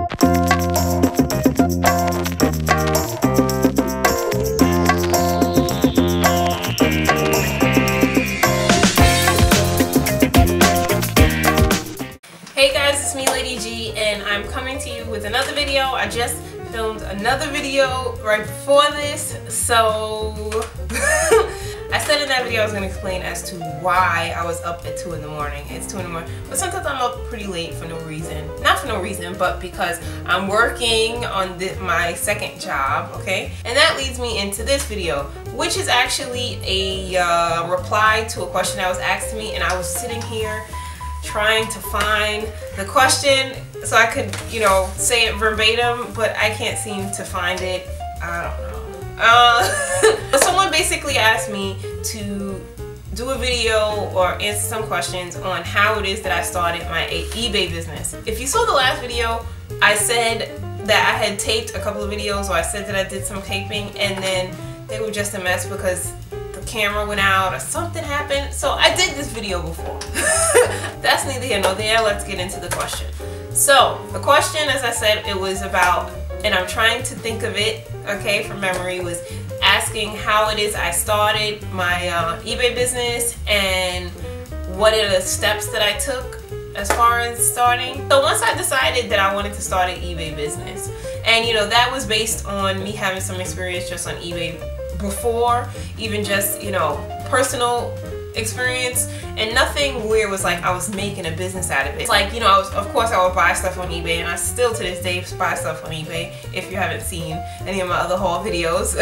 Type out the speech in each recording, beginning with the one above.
Hey guys, it's me, Lady G, and I'm coming to you with another video. I just filmed another video right before this, so I said in that video I was going to explain as to why I was up at 2 in the morning. It's 2 in the morning, but sometimes I'm up pretty late for no reason. Not for no reason, but because I'm working on my second job, okay? And that leads me into this video, which is actually a reply to a question that was asked to me, and I was sitting here trying to find the question so I could, you know, say it verbatim, but I can't seem to find it. I don't know. Someone basically asked me to do a video or answer some questions on how it is that I started my eBay business. If you saw the last video, I said that I had taped a couple of videos, or I said that I did some taping, and then they were just a mess because the camera went out or something happened. So I did this video before. That's neither here nor there. Let's get into the question. So the question, as I said, it was about, and I'm trying to think of it, okay, from memory, was asking how it is I started my eBay business and what are the steps that I took as far as starting. So once I decided that I wanted to start an eBay business, and you know, that was based on me having some experience just on eBay before, even just, you know, personal experience, and nothing where it was like I was making a business out of it. It's like, you know, of course I would buy stuff on eBay, and I still to this day buy stuff on eBay. If you haven't seen any of my other haul videos,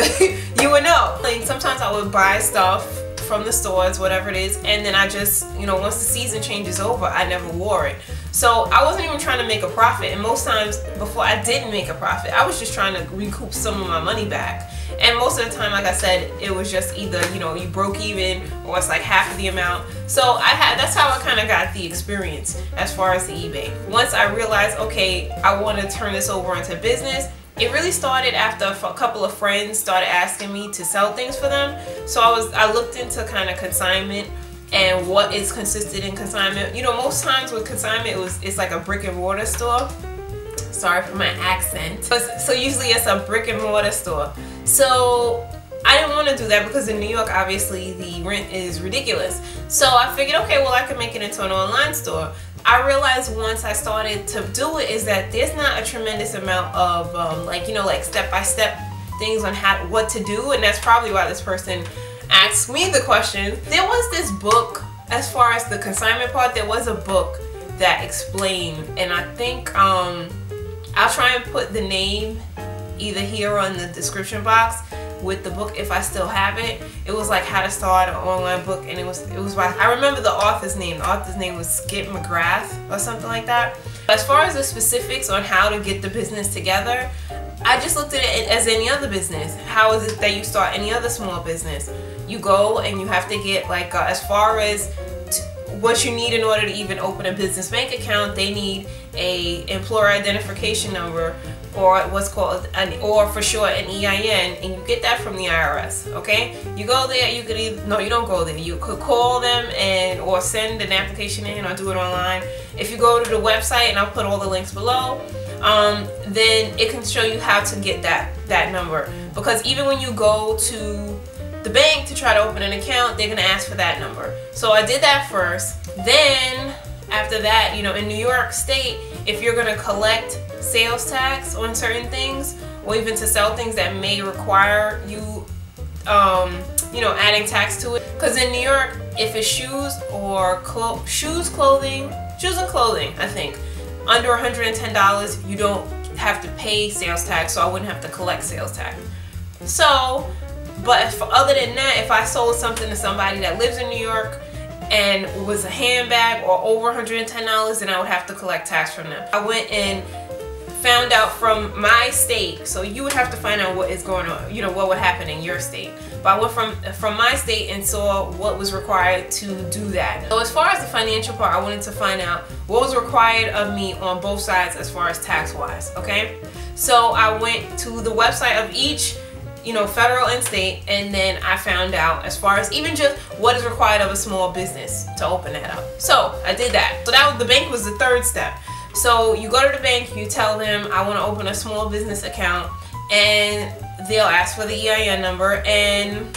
you would know. Like, sometimes I would buy stuff from the stores, whatever it is, and then I just, you know, once the season changes over, I never wore it. So I wasn't even trying to make a profit, and most times before I didn't make a profit, I was just trying to recoup some of my money back. And most of the time, like I said, it was just either, you know, you broke even or it's like half of the amount. So that's how I kind of got the experience as far as the eBay. Once I realized, okay, I want to turn this over into business, it really started after a couple of friends started asking me to sell things for them. So I looked into kind of consignment and what is consisted in consignment. You know, most times with consignment, it's like a brick and mortar store. Sorry for my accent. So usually it's a brick and mortar store. So I didn't want to do that because in New York, obviously, the rent is ridiculous. So I figured, okay, well, I could make it into an online store. I realized once I started to do it is that there's not a tremendous amount of like, you know, like step-by-step things on what to do, and that's probably why this person asked me the question. There was this book, as far as the consignment part, there was a book that explained, and I think I'll try and put the name either here or in the description box with the book if I still have it. It was like how to start an online book, and it was by, I remember the author's name. The author's name was Skip McGrath or something like that. As far as the specifics on how to get the business together, I just looked at it as any other business. How is it that you start any other small business? You go and you have to get like as far as what you need in order to even open a business bank account. They need a employer identification number, or what's called or for short an EIN, and you get that from the IRS. Okay, you go there. You could either, no, you don't go there. You could call them or send an application in or do it online. If you go to the website, and I'll put all the links below, then it can show you how to get that number. Because even when you go to the bank to try to open an account, they're gonna ask for that number. So I did that first. Then after that, you know, in New York State, if you're gonna collect sales tax on certain things, or even to sell things that may require you, you know, adding tax to it. Because in New York, if it's shoes or shoes and clothing, I think, under $110, you don't have to pay sales tax, so I wouldn't have to collect sales tax. So, but other than that, if I sold something to somebody that lives in New York and was a handbag or over $110, then I would have to collect tax from them. I went and found out from my state, so you would have to find out what is going on, you know, what would happen in your state. But I went from my state and saw what was required to do that. So as far as the financial part, I wanted to find out what was required of me on both sides as far as tax-wise, okay? So I went to the website of each, you know, federal and state, and then I found out as far as even just what is required of a small business to open that up. So I did that. So that was, the bank was the third step. So you go to the bank, you tell them I want to open a small business account, and they'll ask for the EIN number, and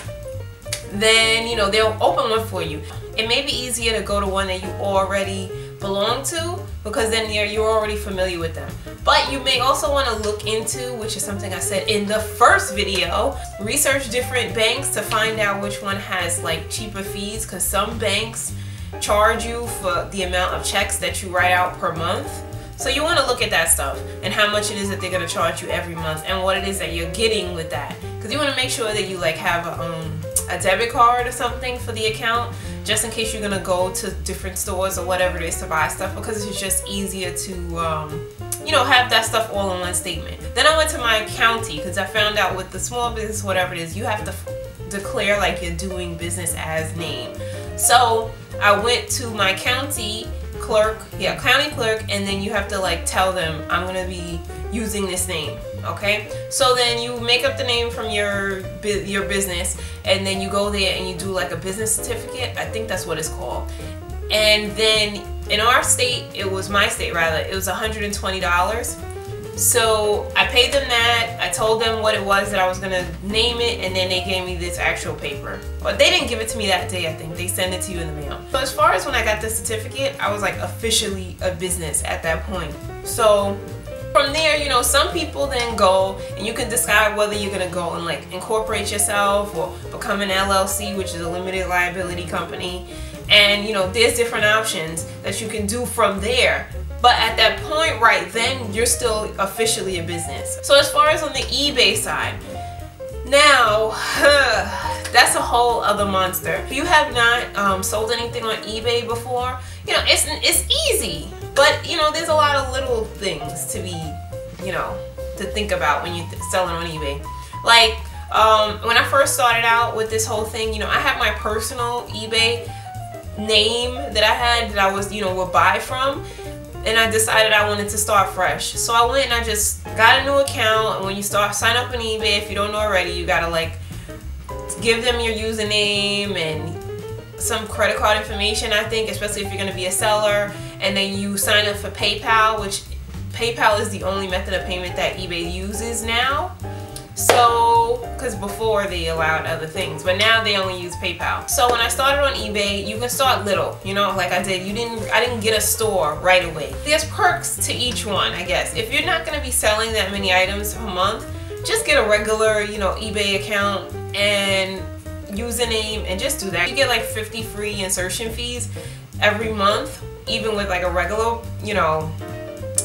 then they'll open one for you. It may be easier to go to one that you already belong to, because then you're already familiar with them. But you may also want to look into, which is something I said in the first video, research different banks to find out which one has like cheaper fees, because some banks charge you for the amount of checks that you write out per month. So you want to look at that stuff and how much it is that they're going to charge you every month and what it is that you're getting with that, because you want to make sure that you like have a debit card or something for the account, just in case you're going to go to different stores or whatever it is to buy stuff, because it's just easier to have that stuff all in one statement. Then I went to my county, because I found out with the small business, whatever it is, you have to declare like you're doing business as name. So I went to my county clerk, and then you have to like tell them I'm gonna be using this name. Okay, so then you make up the name from your business, and then you go there and you do like a business certificate. I think that's what it's called. And then in our state, it was my state rather, it was $120. So I paid them that. I told them what it was that I was gonna name it, and then they gave me this actual paper. But they didn't give it to me that day, I think. They send it to you in the mail. So as far as when I got the certificate, I was like officially a business at that point. So from there, some people then go and you can decide whether you're gonna go and like incorporate yourself or become an LLC, which is a limited liability company. And there's different options that you can do from there. But at that point right then, you're still officially a business. So as far as on the eBay side, now that's a whole other monster. If you have not sold anything on eBay before, it's easy. But there's a lot of little things to be, to think about when you're selling on eBay. Like when I first started out with this whole thing, I had my personal eBay name that I had that I was, would buy from. And I decided I wanted to start fresh. So I went and I just got a new account. And when you sign up on eBay, if you don't know already, you gotta like give them your username and some credit card information, I think, especially if you're gonna be a seller. And then you sign up for PayPal, which PayPal is the only method of payment that eBay uses now. So, because before they allowed other things, but now they only use PayPal. So when I started on eBay, you can start little, like I did. I didn't get a store right away. There's perks to each one, I guess. If you're not gonna be selling that many items per month, just get a regular, eBay account and username and just do that. You get like 50 free insertion fees every month, even with like a regular,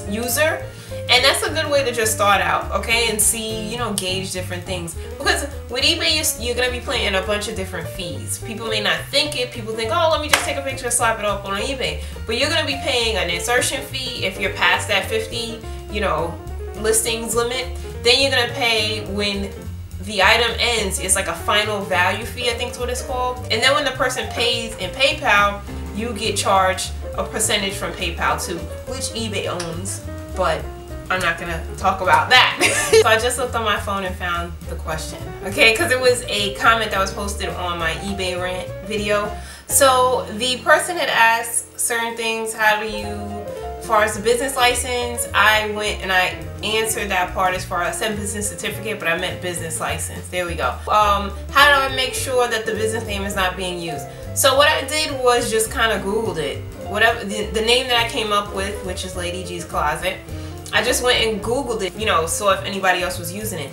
user. And that's a good way to just start out, okay, and see, gauge different things. Because with eBay, you're going to be paying a bunch of different fees. People may not think it. People think, oh, let me just take a picture and slap it up on eBay. But you're going to be paying an insertion fee if you're past that 50, listings limit. Then you're going to pay when the item ends. It's like a final value fee, I think is what it's called. And then when the person pays in PayPal, you get charged a percentage from PayPal too, which eBay owns. But I'm not gonna talk about that. So I just looked on my phone and found the question, okay, because it was a comment that was posted on my eBay rant video. So the person had asked certain things. How do you, as far as the business license, I went and I answered that part as far as I said business certificate, but I meant business license. There we go. How do I make sure that the business name is not being used? So what I did was just kind of Googled it. Whatever the name that I came up with, which is Lady G's Closet, I just went and Googled it, saw if anybody else was using it.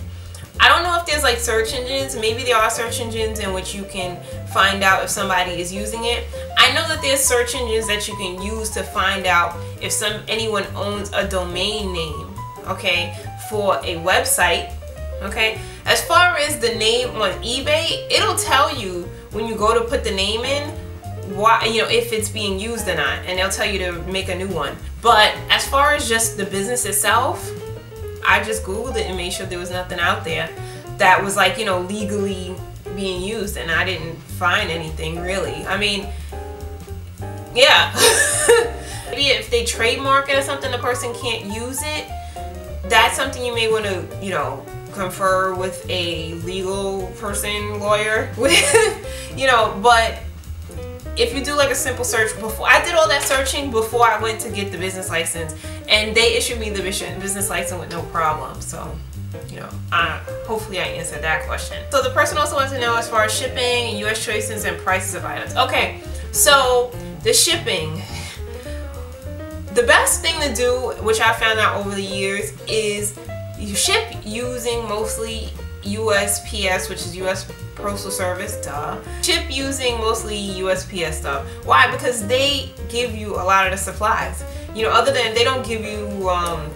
I don't know if there's like search engines. Maybe there are search engines in which you can find out if somebody is using it. I know that there's search engines that you can use to find out if anyone owns a domain name, okay, for a website, okay. As far as the name on eBay, it'll tell you when you go to put the name in, why, if it's being used or not, and they'll tell you to make a new one. But as far as just the business itself, I just Googled it and made sure there was nothing out there that was like, legally being used, and I didn't find anything really. I mean, yeah. Maybe if they trademark it or something, the person can't use it. That's something you may want to, confer with a legal person, lawyer with, but if you do like a simple search before, I did all that searching before I went to get the business license, and they issued me the business license with no problem. So, you know, hopefully I answered that question. So the person also wants to know as far as shipping and US choices and prices of items. Okay, so the shipping. The best thing to do, which I found out over the years, is you ship using mostly USPS, which is US Postal Service, duh. Ship using mostly USPS stuff. Why? Because they give you a lot of the supplies. You know, other than they don't give you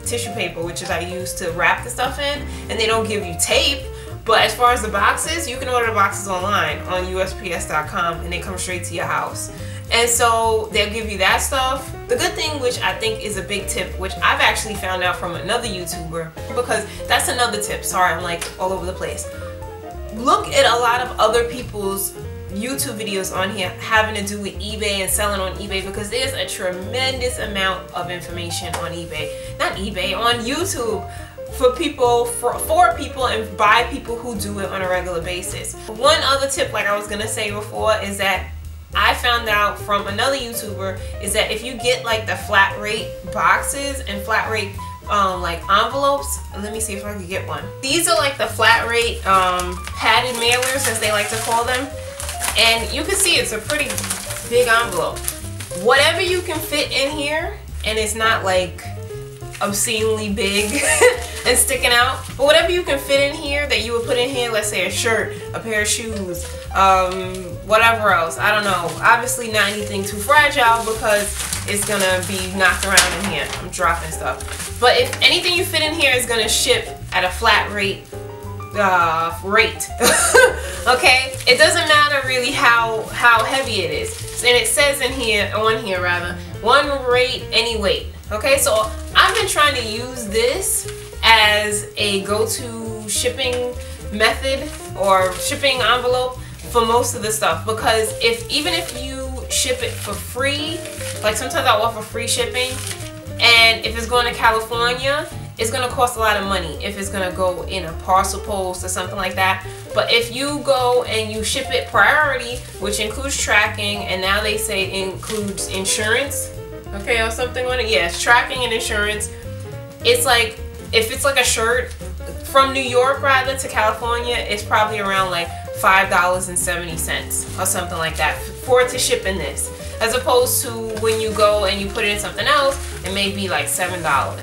tissue paper, which is I use to wrap the stuff in, and they don't give you tape. But as far as the boxes, you can order the boxes online on USPS.com and they come straight to your house. And so they'll give you that stuff. The good thing, which I think is a big tip, which I've actually found out from another YouTuber, because that's another tip. Sorry, I'm like all over the place. Look at a lot of other people's YouTube videos on here having to do with eBay and selling on eBay, because there's a tremendous amount of information on eBay. Not eBay, on YouTube. For people, for people and by people who do it on a regular basis. One other tip, like I was gonna say before, is that I found out from another YouTuber is that if you get like the flat rate boxes and flat rate like envelopes, let me see if I can get one. These are like the flat rate padded mailers, as they like to call them, and you can see it's a pretty big envelope. Whatever you can fit in here, and it's not like obscenely big and sticking out, but whatever you can fit in here that you would put in here, let's say a shirt, a pair of shoes, whatever else, I don't know, obviously not anything too fragile because it's gonna be knocked around in here. I'm dropping stuff, but if anything you fit in here is gonna ship at a flat rate okay, it doesn't matter really how heavy it is, and it says in here, on here rather, one rate any weight. Okay, so I've been trying to use this as a go-to shipping method or shipping envelope for most of the stuff, because even if you ship it for free, like sometimes I offer free shipping, and if it's going to California, it's going to cost a lot of money if it's going to go in a parcel post or something like that. But if you go and you ship it priority, which includes tracking, and now they say it includes insurance, okay, or something on it, yes, tracking and insurance, it's like, if it's like a shirt from New York rather to California, it's probably around like $5.70 or something like that for it to ship in this, as opposed to when you go and you put it in something else, it may be like $7.